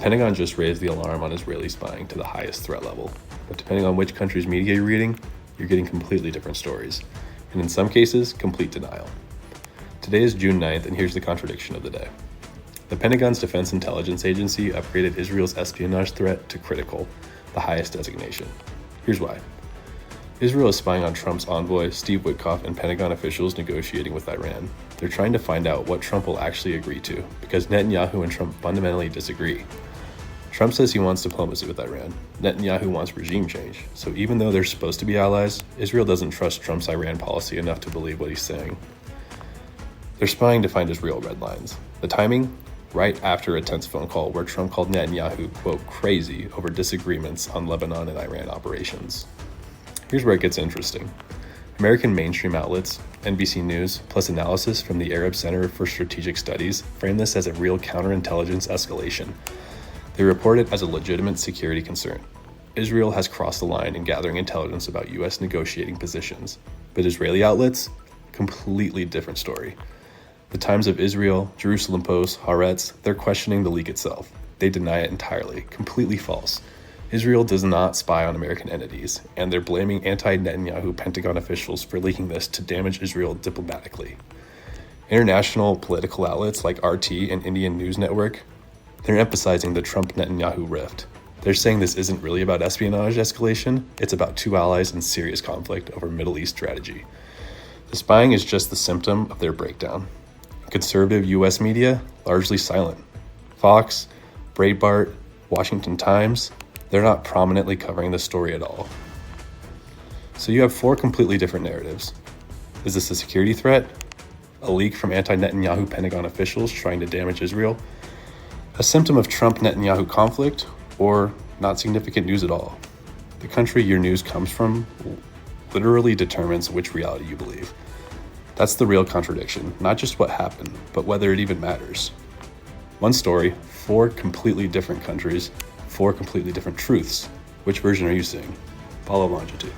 Pentagon just raised the alarm on Israeli spying to the highest threat level, but depending on which country's media you're reading, you're getting completely different stories, and in some cases, complete denial. Today is June 9th, and here's the contradiction of the day. The Pentagon's Defense Intelligence Agency upgraded Israel's espionage threat to critical, the highest designation. Here's why. Israel is spying on Trump's envoy, Steve Witkoff, and Pentagon officials negotiating with Iran. They're trying to find out what Trump will actually agree to, because Netanyahu and Trump fundamentally disagree. Trump says he wants diplomacy with Iran. Netanyahu wants regime change. So even though they're supposed to be allies, Israel doesn't trust Trump's Iran policy enough to believe what he's saying. They're spying to find his real red lines. The timing? Right after a tense phone call where Trump called Netanyahu, quote, crazy over disagreements on Lebanon and Iran operations. Here's where it gets interesting. American mainstream outlets, NBC News, plus analysis from the Arab Center for Strategic Studies, frame this as a real counterintelligence escalation. They report it as a legitimate security concern. Israel has crossed the line in gathering intelligence about U.S. negotiating positions, but Israeli outlets? Completely different story. The Times of Israel, Jerusalem Post, Haaretz, they're questioning the leak itself. They deny it entirely, completely false. Israel does not spy on American entities, and they're blaming anti-Netanyahu Pentagon officials for leaking this to damage Israel diplomatically. International political outlets like RT and Indian News Network, they're emphasizing the Trump-Netanyahu rift. They're saying this isn't really about espionage escalation, it's about two allies in serious conflict over Middle East strategy. The spying is just the symptom of their breakdown. Conservative U.S. media, largely silent. Fox, Breitbart, Washington Times, they're not prominently covering the story at all. So you have four completely different narratives. Is this a security threat? A leak from anti-Netanyahu Pentagon officials trying to damage Israel? A symptom of Trump-Netanyahu conflict? Or not significant news at all? The country your news comes from literally determines which reality you believe. That's the real contradiction, not just what happened, but whether it even matters. One story, four completely different countries, four completely different truths. Which version are you seeing? Follow Longitude.